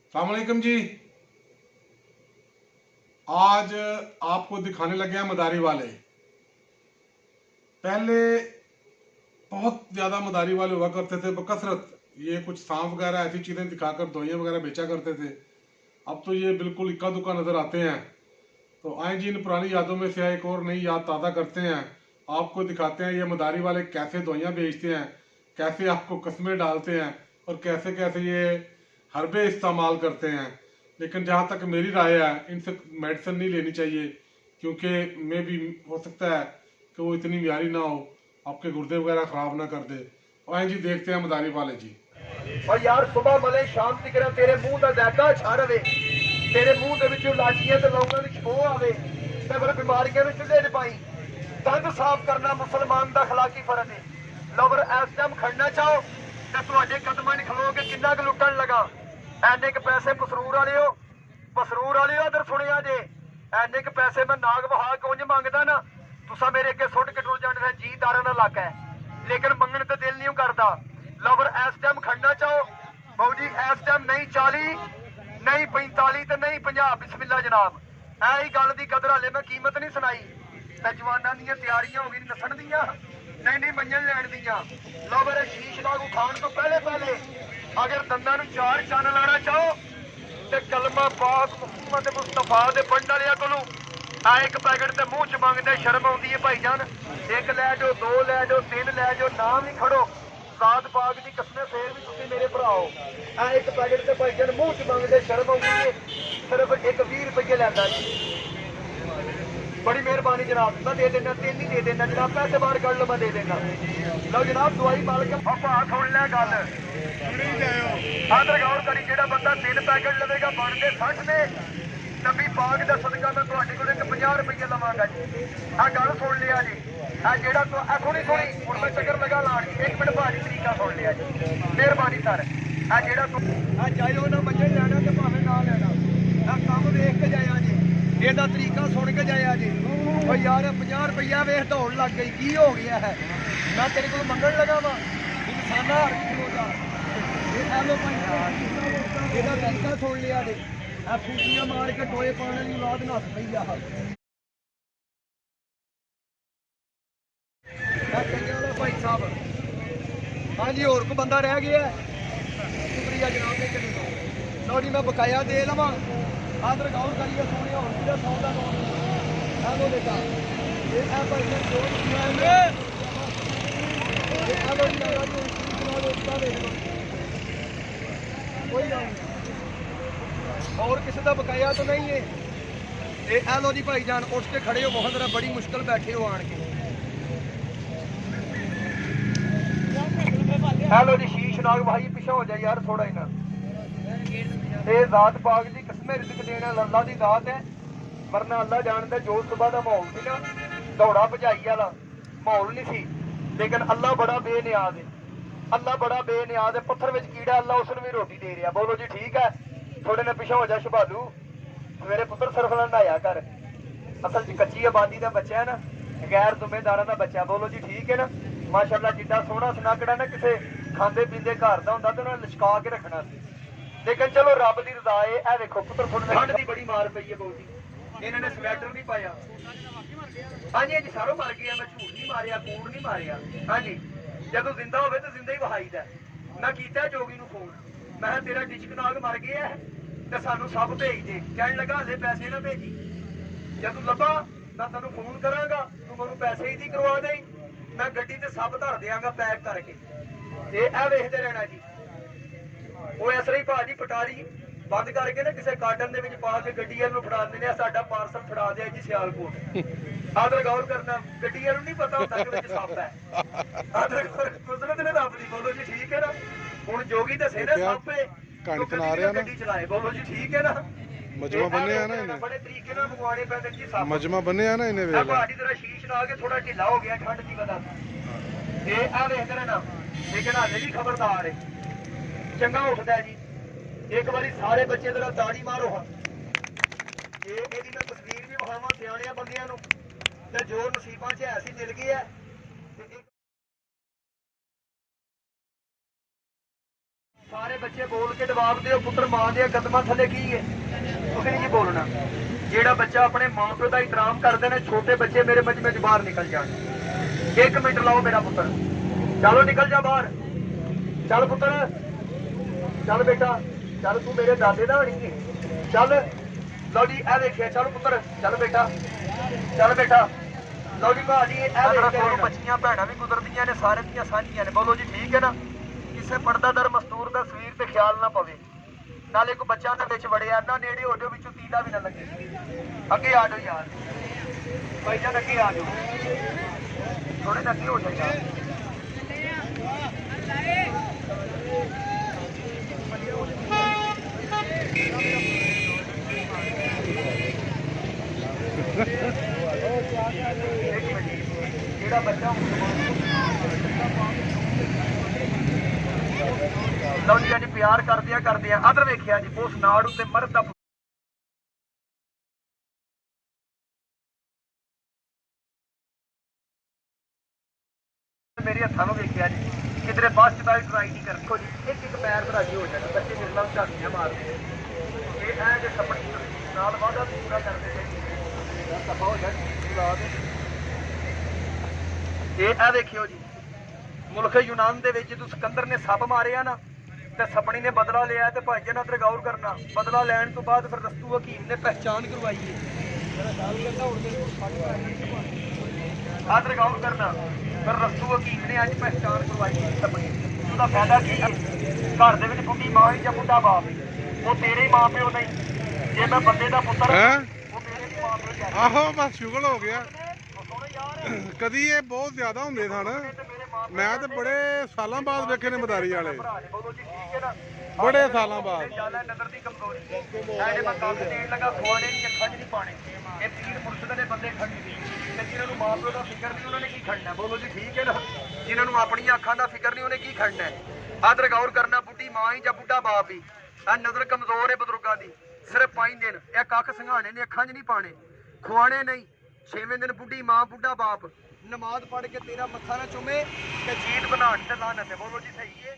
अस्सलाम वालेकुम जी। आज आपको दिखाने लगे हैं मदारी वाले। पहले बहुत ज़्यादा मदारी वाले हुआ करते थे बकसरत। ये कुछ सांप वगैरह ऐसी चीज़ें दिखाकर दवाइयाँ वगैरह बेचा करते थे। अब तो ये बिल्कुल इक्का दुक्का नज़र आते हैं। तो आए जी, इन पुरानी यादों में से एक और नई याद ताज़ा करते हैं। आपको दिखाते हैं ये मदारी वाले कैसे दवाइयाँ बेचते हैं, कैसे आपको कस्में डालते हैं और कैसे कैसे ये हर्बे इस्तेमाल करते हैं। लेकिन जहाँ तक मेरी राय है, इनसे मेडिसिन नहीं लेनी चाहिए, क्योंकि मे भी हो सकता है कि वो इतनी म्यारी ना हो, आपके गुर्दे वगैरह खराब ना कर दे। और जी देखते हैं मदारी वाले जी। और यार सुबह मले शाम तक तेरे मुंह का जायका छा रहे, तेरे मुंह के विचों लाचियां ते लौंगां दी खुशबू आवे ते फिर बीमारियां नूं चुल्हे च पाई। दंद साफ करना मुसलमान दा अखलाकी फर्ज है। लवर इस टाइम खड़ना चाहो ते तुहाडे कदमां 'च खलो के किन्ना क लुटण लगा। ऐने क पैसे पसरूर वालिओ इधर सुनिया जे, ऐने क पैसे मैं नाग वहा के उंज मंगदा ना, तुसा मेरे अगे सुट के टुर जाने जी दारा ना इलाका है, लेकिन मंगण ते दिल नहीं करदा। लवर इस टाइम खड़ना चाहो बाबू जी, इस टाइम नहीं 40 नहीं 45 ते नहीं 50। बिस्मिल्ला जनाब, ऐ गल दी कदर हाले मैं कीमत नहीं सुनाई ते जवानां दियां तैयारियां हो गई नस्सण दियां, नहीं मंजन लैण दियां। लवर शीश लागू खाण तो पहले अगर दंदां नूं चार चन्न लाना चाहो ते कलमा पाक मुहम्मद मुस्तफा दे पढ़न वालियां कोलों आ एक पैकेट ते मूंह च मंगदे शर्म आउंदी है भाईजान। एक लै जाओ, दो लै जाओ, तीन लै जाओ, नाम ही खड़ो सात पाक दी कसमें फेर भी तुसीं मेरे भराओ। आ एक पैकेट ते भाईजान मूंह च मंगदे शर्म आउंदी है, सिर्फ एक 20 रुपये लैंदा जी। बड़ी मेहरबानी जनाब, मैं दे देना, 3 ही दे देना जनाब, पैसे बाहर कढ़ लो मैं दे देना। लो जनाब दवाई मालक भा सुन लै गल, आदर गौर करी, जेड़ा बंदा 3 पैकेट लवेगा बनते 60 ने। नबी पाक दा सदका मैं तुहाडे कोल 50 रुपये लवांगा जी। आ गल सुन लिया जी। आ जेड़ा तो सुनी हुण मैं चक्कर लगा लाण जी। 1 मिनट भाजी तरीका सुन लिया जी, मेहरबानी सर। आ जेड़ा आ जायो ना मंजन लैना ते भावें ना लैना, आ काम वेख के जाया जी, ਇਹਦਾ ਤਰੀਕਾ ਸੁਣ ਕੇ ਜਾਇਆ ਜੀ। ਓ ਯਾਰ 50 ਰੁਪਇਆ ਵੇਖ ਦੌੜ ਲੱਗ ਗਈ, ਕੀ ਹੋ ਗਿਆ ਹੈ? ਮੈਂ ਤੇਰੇ ਕੋਲ ਮੰਗਣ ਲਗਾ ਵਾ ਇਨਸਾਨਾ ਹਰ ਕਿਲੋ ਦਾ ਇਹ ਆ ਲੋ ਭਾਈ, ਇਹਦਾ ਤਰੀਕਾ ਸੁਣ ਲਿਆ ਜੀ। ਆ ਫੂਟੀਆਂ ਮਾਰ ਕੇ ਟੋਏ ਪਾਉਣ ਵਾਲੀ ਔਲਾਦ ਨੱਸ ਪਈ ਆ। ਭਾਈ ਸਾਹਿਬ ਹਾਂਜੀ, ਹੋਰ ਕੋ ਬੰਦਾ ਰਹਿ ਗਿਆ? ਸ਼ੁਕਰੀਆ ਜਨਾਬ, ਨੇ ਚਲੇ ਲਓ ਜੀ, ਮੈਂ ਬਕਾਇਆ ਦੇ ਲਵਾਂ। आदर गौर करिए सोने और सीधा 100 का नोट हेलो बेटा, ये है भाई ने जो दिया है ये हेलो जी आया जो इतना रोकता देख लो, कोई नहीं और किसी का बकाया तो नहीं है। ये हेलो जी भाईजान उठ के खड़े हो, बहुत जरा बड़ी मुश्किल बैठे हो आन के। हेलो जी शीश नाग भाई पीछे हो जाए यार थोड़ा ही ना। ये जात पाक दी कसमें रिज़्क देना अल्लाह दी जात है, वरना अल्लाह जानता जो सुबह का माहौल सी ना दौड़ा भजाई वाला माहौल नहीं सी, लेकिन अल्लाह बड़ा बेनियाज है। अल्लाह बड़ा बेनियाज है, पत्थर में कीड़ा अल्लाह उसने भी रोटी दे रहा। बोलो जी ठीक है? थोड़े ने पिछा हो जा शबालू, मेरे पुत्र सरफला नहाया कर, असल च कच्ची आबादी का बच्चा है ना, गैर जिम्मेदारा का बच्चा। बोलो जी ठीक है ना? माशाअल्लाह जिड्डा सोहना सनाकड़ा ना किसी खाते पींदे घर का होंदा ते उन्हें लचका के रखना सी, लेकिन चलो रब की रजा है। ए देखो पुत्र थोड़े ठंड की बड़ी मार पई है बहुत जी, इन्होंने स्वैटर नहीं पाया। हाँ जी जी सारों मर गया, मैं झूठ नहीं मारिया, कूड़ नहीं मारिया। हाँ जी जो जिंदा हो तो जिंदा ही बहाईदा। मैं किया जोगी नूं फोन, मैं तेरा डिचक नाग मर गया है तो सानू सब भेज दे। कह लगा हले पैसे ना भेजी, जब लभा मैं तेन फोन करांगा, तू मैं पैसे ही करवा दे, मैं गड्डी ते सब धर देंगा पैक करके। ये ए वेखते रहना जी। वो इस तरह ही भाजी पटारी बंद करके ना किसी कार्टन के पा के गड्डी वाल फड़ा देने, साडा पार्सल फड़ा दिया जी सियालकोट। आदर गौर करना, गड्डी वाल नहीं पता होता कि सप है। आदर कुदरत ने रब दी। बोलो जी ठीक है ना? हुण जोगी दसे ना सप है, गड्डी चलाए। बोलो जी ठीक है ना? मजमा बने ना इन्हें, बड़े तरीके नाल मंगवाने पैंदे जी सप। मजमा बने ना इन्हें, वे भाजी तेरा शीश ला के थोड़ा ढिला हो गया ठंड की वजह से। ये आ देखते रहना, लेकिन हाले भी खबरदार है, चंगा उठता है जी। एक बारी सारे बच्चे जरा ताड़ी मारो। ये मैं तस्वीर भी विखावा सियाणिया बंदियां नूं ते जो नसीबां च ऐसी मिल गई है। ਸਾਰੇ ਬੱਚੇ ਬੋਲ ਕੇ ਜਵਾਬ ਦਿਓ, ਪੁੱਤਰ ਮਾਂ ਦੇ ਕਦਮਾਂ ਥੱਲੇ ਕੀ ਹੈ? ਤੁਸੀਂ ਨਹੀਂ ਜੀ ਬੋਲਣਾ। ਜਿਹੜਾ ਬੱਚਾ ਆਪਣੇ ਮਾਂ ਪਿਓ ਦਾ ਇਤਰਾਮ ਕਰਦੇ ਨੇ, ਛੋਟੇ ਬੱਚੇ ਮੇਰੇ ਮਜਮੇ ਚ ਬਾਹਰ ਨਿਕਲ ਜਾਣ। 1 ਮਿੰਟ ਲਾਓ ਮੇਰਾ ਪੁੱਤਰ, ਚਲੋ ਨਿਕਲ ਜਾ ਬਾਹਰ, ਚੱਲ ਪੁੱਤਰ, ਚੱਲ ਬੇਟਾ, ਚੱਲ ਤੂੰ ਮੇਰੇ ਦਾਦੇ ਦਾ ਹੋਣੀ ਹੈ, ਚੱਲ। ਲਓ ਜੀ ਇਹ ਦੇਖਿਆ, ਚੱਲ ਪੁੱਤਰ, ਚੱਲ ਬੇਟਾ, ਚੱਲ ਬੇਟਾ। ਲਓ ਜੀ ਭਾਜੀ ਇਹ ਦੇਖਿਆ, ਬੱਚੀਆਂ ਭੈਣਾਂ ਵੀ ਗੁਜ਼ਰਦੀਆਂ ਨੇ, ਸਾਰੇ ਦੀਆਂ ਸਾਂਝੀਆਂ ਨੇ। ਬੋਲੋ ਜੀ ਠੀਕ ਹੈ ਨਾ? ਕਿਸੇ ਪਰਦਾਦਰ ਮਜ਼ਦੂਰ ਦਾ ਸਰੀਰ ਤੇ ਖਿਆਲ ਨਾ ਪਵੇ, ਨਾਲੇ ਕੋਈ ਬੱਚਾ ਦੇ ਵਿੱਚ ਵੜਿਆ ਨਾ, ਨੇੜੇ ਹੋ ਜਾਓ, ਵਿੱਚੋਂ ਤੀਲਾ ਵੀ ਨਾ ਲੱਗੇ। ਅੱਗੇ ਆ ਜਾਓ ਯਾਰ, ਭਾਈ ਜਾਨ ਅੱਗੇ ਆ ਜਾਓ, ਥੋੜੇ ਜਿਹਾ ਅੱਗੇ ਹੋ ਜਾਓ ਯਾਰ। ਜਿਹੜਾ ਬੱਚਾ ਲਓ ਜੀ ਪਿਆਰ ਕਰਦੇ ਆ ਅਦਰ ਵੇਖਿਆ ਜੀ, ਉਸ ਨਾੜ ਉੱਤੇ ਮਰਦ ਦਾ ਮੇਰੇ ਹੱਥਾਂ ਨੂੰ ਵੇਖਿਆ ਜੀ, ਕਿਧਰੇ ਬਾਅਦ ਚ ਤਾਂ ਟਰਾਈ ਨਹੀਂ ਕਰਨੀ। ਦੇਖੋ ਜੀ ਇੱਕ ਪੈਰ ਭਰਾਜੀ ਹੋ ਜਾਣਾ, ਬੱਚੇ ਮੇਰੇ ਨਾਲ ਝਾੜੀਆਂ ਮਾਰਦੇ ਇਹ ਐ ਜੇ ਸਪਣੀ ਨਾਲ ਵਾਦਾ ਪੂਰਾ ਕਰਦੇ ਜਾਈਏ, ਸਫਾ ਹੋ ਜਾਏ। ਇਹ ਦੇਖਿਓ ਜੀ, ਮੁਲਕ ਯੂਨਾਨ ਦੇ ਵਿੱਚ ਜਦੋਂ ਸਿਕੰਦਰ ਨੇ ਸੱਪ ਮਾਰਿਆ ਨਾ, ਤੇ ਸਪਣੀ ਨੇ ਬਦਲਾ ਲਿਆ। ਤੇ ਭਾਈ ਜਨ ਅਦਰ ਗੌਰ ਕਰਨਾ, ਬਦਲਾ ਲੈਣ ਤੋਂ ਬਾਅਦ ਫਿਰ ਰਸਤੂ ਹਕੀਮ ਨੇ ਪਹਿਚਾਣ ਕਰਵਾਈ ਅਦਰ ਗੌਰ ਕਰਨਾ, ਫਿਰ ਰਸਤੂ ਹਕੀਮ ਨੇ ਅੱਜ ਪਹਿਚਾਣ ਕਰਵਾਈ ਸਪਣੀ। ਉਹਦਾ ਫਾਇਦਾ ਕੀ ਹੈ? ਘਰ ਦੇ ਵਿੱਚ ਬੁੱਢੀ ਮਾਂ ਹੀ ਜਾਂ ਬੁੱਢਾ ਬਾਪ, ਉਹ ਤੇਰੇ ਹੀ ਮਾਂ ਪਿਓ ਨਹੀਂ। ਜੇ ਮੈਂ ਬੰਦੇ ਦਾ ਪੁੱਤਰ, ਉਹ ਮੇਰੇ ਵੀ ਮਾਂ ਪਿਓ। ਆਹੋ ਬਸ ਸ਼ੁਗਲ ਹੋ ਗਿਆ। ਕਦੀ ਇਹ ਬਹੁਤ ਜ਼ਿਆਦਾ ਹੁੰਦੇ ਸਨ, ਮੈਂ ਤੇ ਬੜੇ ਸਾਲਾਂ ਬਾਅਦ ਵੇਖੇ ਨੇ ਮਦਾਰੀ ਵਾਲੇ, ਬੜੇ ਸਾਲਾਂ ਬਾਅਦ। ਨਜ਼ਰ ਦੀ ਕਮਜ਼ੋਰੀ ਐਡੇ ਮੈਂ ਕੰਮ ਦੇਣ ਲੱਗਾ, ਖਵਾਣੇ ਨਹੀਂ, ਅੱਖਾਂ 'ਚ ਨਹੀਂ ਪਾਣੇ। ਇਹ ਪੀਰ ਮੁਰਸ਼ਦ ਦੇ ਬੰਦੇ ਖੜਨੇ ਤੇ ਜਿਹਨਾਂ ਨੂੰ ਮਾਂ ਪਿਓ ਦਾ ਫਿਕਰ ਨਹੀਂ, ਉਹਨਾਂ ਨੇ ਕੀ ਖੜਨਾ? ਬੋਲੋ ਜੀ ਠੀਕ ਹੈ ਨਾ? ਜਿਹਨਾਂ ਨੂੰ ਆਪਣੀਆਂ ਅੱਖਾਂ ਦਾ ਫਿਕਰ ਨਹੀਂ, ਉਹਨੇ ਕੀ ਖੜਨਾ? ਆਦਰ ਗੌਰ ਕਰਨਾ, ਬੁੱਢੀ ਮਾਂ ਹੀ ਜਾਂ ਬੁੱਢਾ ਬਾਪ ਹੀ, ਇਹ ਨਜ਼ਰ ਕਮਜ਼ੋਰ ਹੈ ਬਜ਼ੁਰਗਾਂ ਦੀ। ਸਿਰਫ 5 ਦਿਨ ਇਹ ਕੱਖ ਸੰਘਾਣੇ ਨੇ, ਅੱਖਾਂ 'ਚ ਨਹੀਂ ਪਾਣੇ, ਖਵਾਣੇ ਨਹੀਂ। 6ਵੇਂ ਦਿਨ ਬੁੱਢੀ ਮਾਂ ਬੁੱਢਾ ਬਾਪ ਨਮਾਜ਼ ਪੜ੍ਹ ਕੇ ਤੇਰਾ ਮੱਥਾ ਨਾ ਚੁੰਮੇ ਤੇ ਜੀਤ ਬਣਾਉਣ ਤੇ ਲਾਨਤ ਹੈ। ਬੋਲੋ ਜੀ ਸਹੀ ਹੈ?